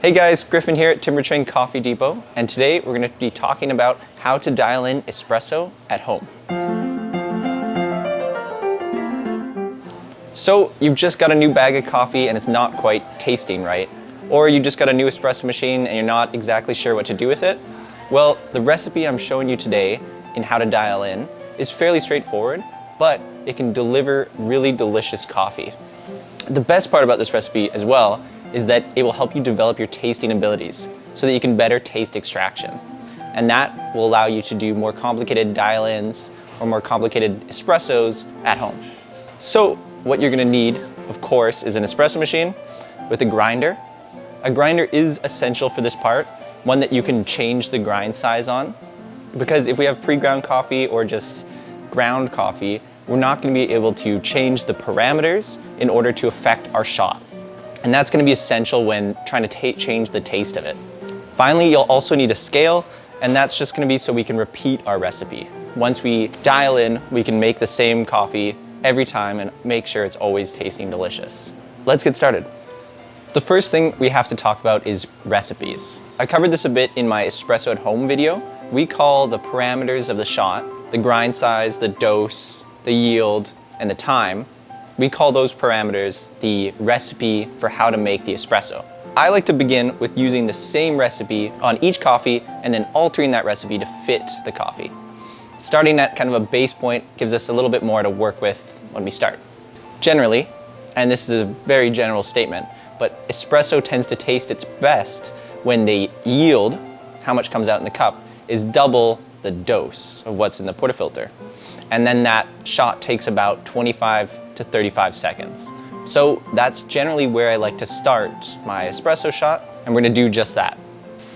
Hey guys, Griffin here at Timbertrain Coffee Depot, and today we're going to be talking about how to dial in espresso at home. So you've just got a new bag of coffee and it's not quite tasting right, or you just got a new espresso machine and you're not exactly sure what to do with it. Well, the recipe I'm showing you today in how to dial in is fairly straightforward, but it can deliver really delicious coffee. The best part about this recipe as well is that it will help you develop your tasting abilities so that you can better taste extraction. And that will allow you to do more complicated dial-ins or more complicated espressos at home. So what you're gonna need, of course, is an espresso machine with a grinder. A grinder is essential for this part, one that you can change the grind size on. Because if we have pre-ground coffee or just ground coffee, we're not gonna be able to change the parameters in order to affect our shot. And that's going to be essential when trying to change the taste of it. Finally, you'll also need a scale, and that's just going to be so we can repeat our recipe. Once we dial in, we can make the same coffee every time and make sure it's always tasting delicious. Let's get started. The first thing we have to talk about is recipes. I covered this a bit in my espresso at home video. We call the parameters of the shot, the grind size, the dose, the yield, and the time. We call those parameters the recipe for how to make the espresso. I like to begin with using the same recipe on each coffee and then altering that recipe to fit the coffee. Starting at kind of a base point gives us a little bit more to work with when we start. Generally, and this is a very general statement, but espresso tends to taste its best when the yield, how much comes out in the cup, is double the dose of what's in the portafilter. And then that shot takes about 25 to 35 seconds. So that's generally where I like to start my espresso shot, and we're gonna do just that.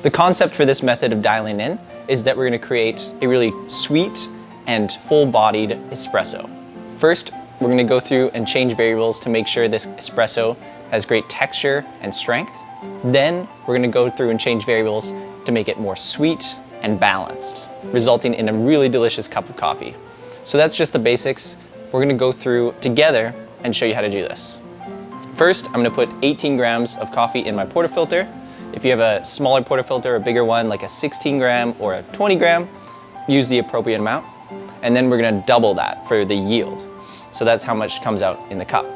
The concept for this method of dialing in is that we're gonna create a really sweet and full-bodied espresso. First, we're gonna go through and change variables to make sure this espresso has great texture and strength. Then we're gonna go through and change variables to make it more sweet and balanced, resulting in a really delicious cup of coffee. So that's just the basics. We're gonna go through together and show you how to do this. First, I'm gonna put 18 grams of coffee in my portafilter. If you have a smaller portafilter, a bigger one, like a 16 gram or a 20 gram, use the appropriate amount. And then we're gonna double that for the yield. So that's how much comes out in the cup.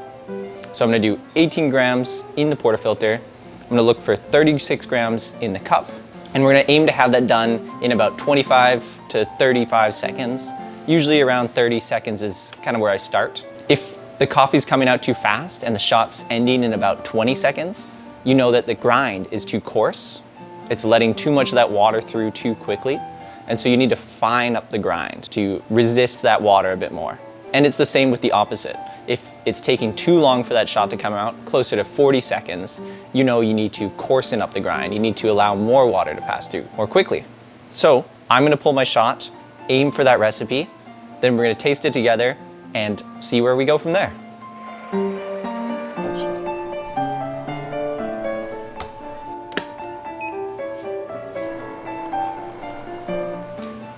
So I'm gonna do 18 grams in the portafilter. I'm gonna look for 36 grams in the cup. And we're gonna aim to have that done in about 25 to 35 seconds. Usually around 30 seconds is kind of where I start. If the coffee's coming out too fast and the shot's ending in about 20 seconds, you know that the grind is too coarse. It's letting too much of that water through too quickly. And so you need to fine up the grind to resist that water a bit more. And it's the same with the opposite. If it's taking too long for that shot to come out, closer to 40 seconds, you know you need to coarsen up the grind. You need to allow more water to pass through more quickly. So I'm gonna pull my shot, aim for that recipe, then we're gonna taste it together and see where we go from there.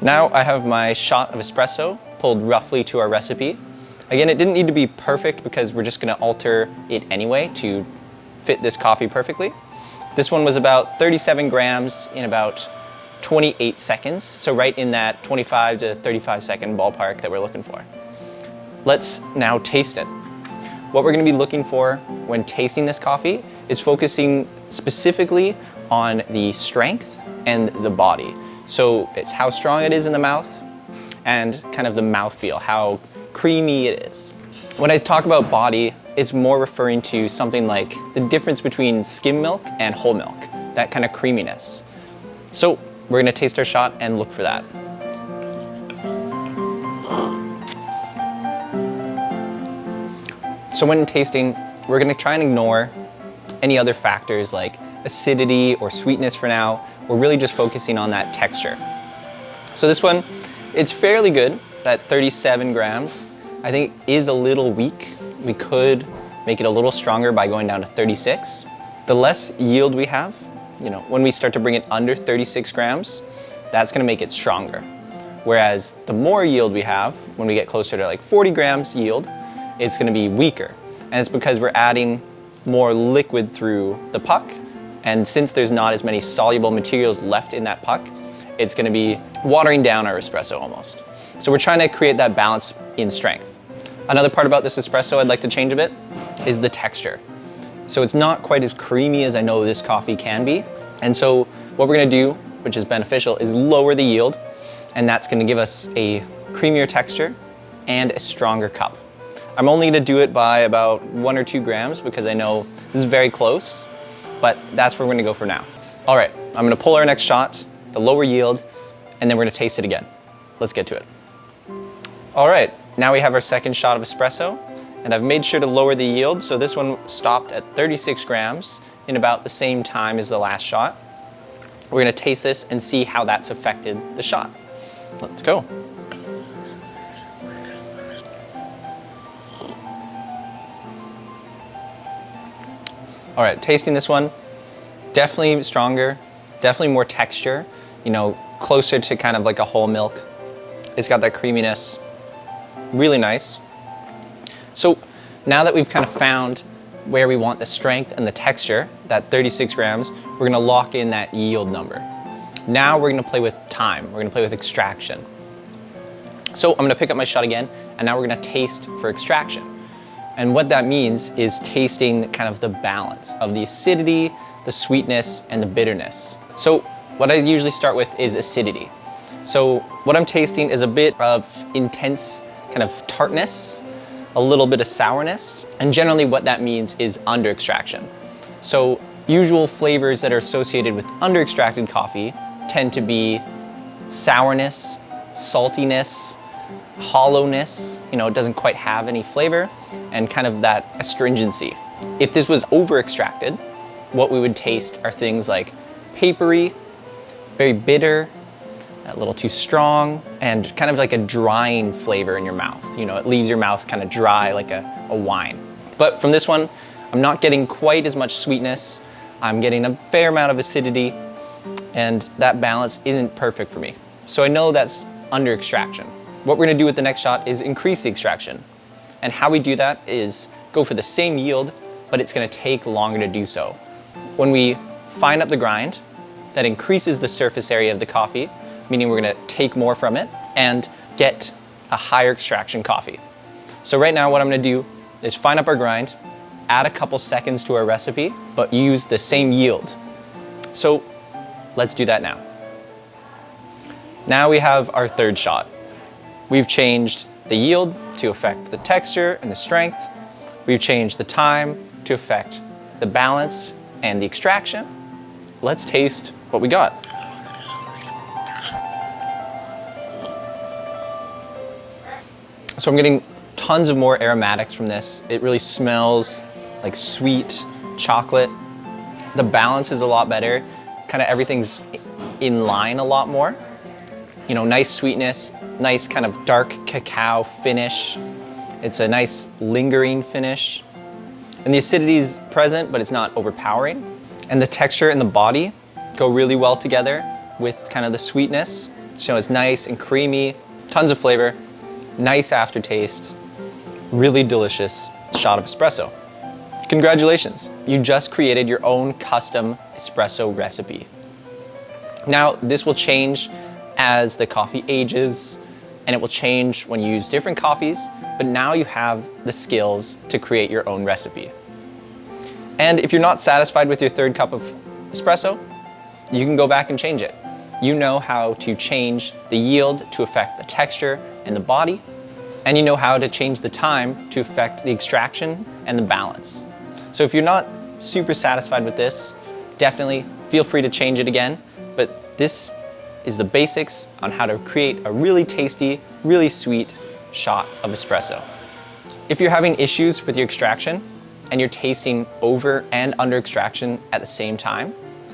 Now I have my shot of espresso pulled roughly to our recipe. Again, it didn't need to be perfect because we're just gonna alter it anyway to fit this coffee perfectly. This one was about 37 grams in about 28 seconds, so right in that 25 to 35 second ballpark that we're looking for. Let's now taste it. What we're gonna be looking for when tasting this coffee is focusing specifically on the strength and the body. So it's how strong it is in the mouth and kind of the mouthfeel, how creamy it is. When I talk about body, it's more referring to something like the difference between skim milk and whole milk, that kind of creaminess. So we're gonna taste our shot and look for that. So when tasting, we're gonna try and ignore any other factors like acidity or sweetness for now. We're really just focusing on that texture. So this one, it's fairly good, that 37 grams. I think is a little weak. We could make it a little stronger by going down to 36. The less yield we have, when we start to bring it under 36 grams, that's gonna make it stronger. Whereas the more yield we have, when we get closer to like 40 grams yield, it's gonna be weaker. And it's because we're adding more liquid through the puck And since there's not as many soluble materials left in that puck, it's gonna be watering down our espresso almost. So we're trying to create that balance in strength. Another part about this espresso I'd like to change a bit is the texture. So it's not quite as creamy as I know this coffee can be. And so what we're gonna do, which is beneficial, is lower the yield, and that's gonna give us a creamier texture and a stronger cup. I'm only gonna do it by about 1 or 2 grams because I know this is very close, but that's where we're gonna go for now. All right, I'm gonna pull our next shot, the lower yield, and then we're gonna taste it again. Let's get to it. All right, now we have our second shot of espresso, and I've made sure to lower the yield, so this one stopped at 36 grams in about the same time as the last shot. We're gonna taste this and see how that's affected the shot. Let's go. All right, tasting this one, definitely stronger, definitely more texture, you know, closer to kind of like a whole milk. It's got that creaminess, really nice. So now that we've kind of found where we want the strength and the texture, that 36 grams, we're gonna lock in that yield number. Now we're gonna play with time, we're gonna play with extraction. So I'm gonna pick up my shot again, and now we're gonna taste for extraction. And what that means is tasting kind of the balance of the acidity, the sweetness, and the bitterness. So what I usually start with is acidity. So what I'm tasting is a bit of intense kind of tartness, a little bit of sourness, and generally what that means is under extraction. So usual flavors that are associated with under extracted coffee tend to be sourness, saltiness, hollowness, you know, it doesn't quite have any flavor, and kind of that astringency. If this was over extracted, what we would taste are things like papery, very bitter, a little too strong, and kind of like a drying flavor in your mouth. You know, it leaves your mouth kind of dry like a wine. But from this one, I'm not getting quite as much sweetness. I'm getting a fair amount of acidity, and that balance isn't perfect for me. So I know that's under extraction. What we're gonna do with the next shot is increase the extraction. And how we do that is go for the same yield, but it's gonna take longer to do so. When we fine up the grind, that increases the surface area of the coffee, meaning we're gonna take more from it and get a higher extraction coffee. So right now what I'm gonna do is fine up our grind, add a couple seconds to our recipe, but use the same yield. So let's do that now. Now we have our third shot. We've changed the yield to affect the texture and the strength. We've changed the time to affect the balance and the extraction. Let's taste what we got. So I'm getting tons of more aromatics from this. It really smells like sweet chocolate. The balance is a lot better. Kind of everything's in line a lot more. You know, nice sweetness, nice kind of dark cacao finish. It's a nice lingering finish. And the acidity is present, but it's not overpowering. And the texture and the body go really well together with kind of the sweetness. So it's nice and creamy, tons of flavor, nice aftertaste, really delicious shot of espresso. Congratulations, you just created your own custom espresso recipe. Now, this will change as the coffee ages, and it will change when you use different coffees, but now you have the skills to create your own recipe. And if you're not satisfied with your third cup of espresso, you can go back and change it. You know how to change the yield to affect the texture and the body, and you know how to change the time to affect the extraction and the balance. So if you're not super satisfied with this, definitely feel free to change it again, but this is the basics on how to create a really tasty, really sweet shot of espresso. If you're having issues with your extraction and you're tasting over and under extraction at the same time,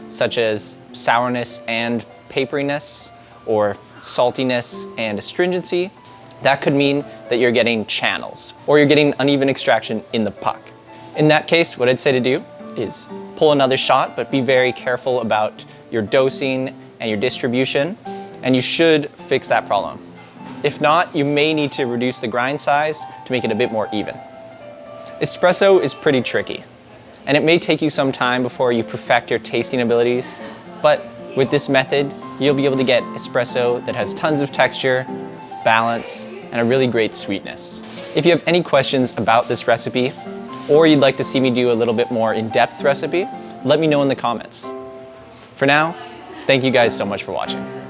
such as sourness and paperiness or saltiness and astringency, that could mean that you're getting channels or you're getting uneven extraction in the puck. In that case, what I'd say to do is pull another shot, but be very careful about your dosing and your distribution, and you should fix that problem. If not, you may need to reduce the grind size to make it a bit more even. Espresso is pretty tricky. and it may take you some time before you perfect your tasting abilities, but with this method, you'll be able to get espresso that has tons of texture, balance, and a really great sweetness. If you have any questions about this recipe, or you'd like to see me do a little bit more in-depth recipe, let me know in the comments. For now, thank you guys so much for watching.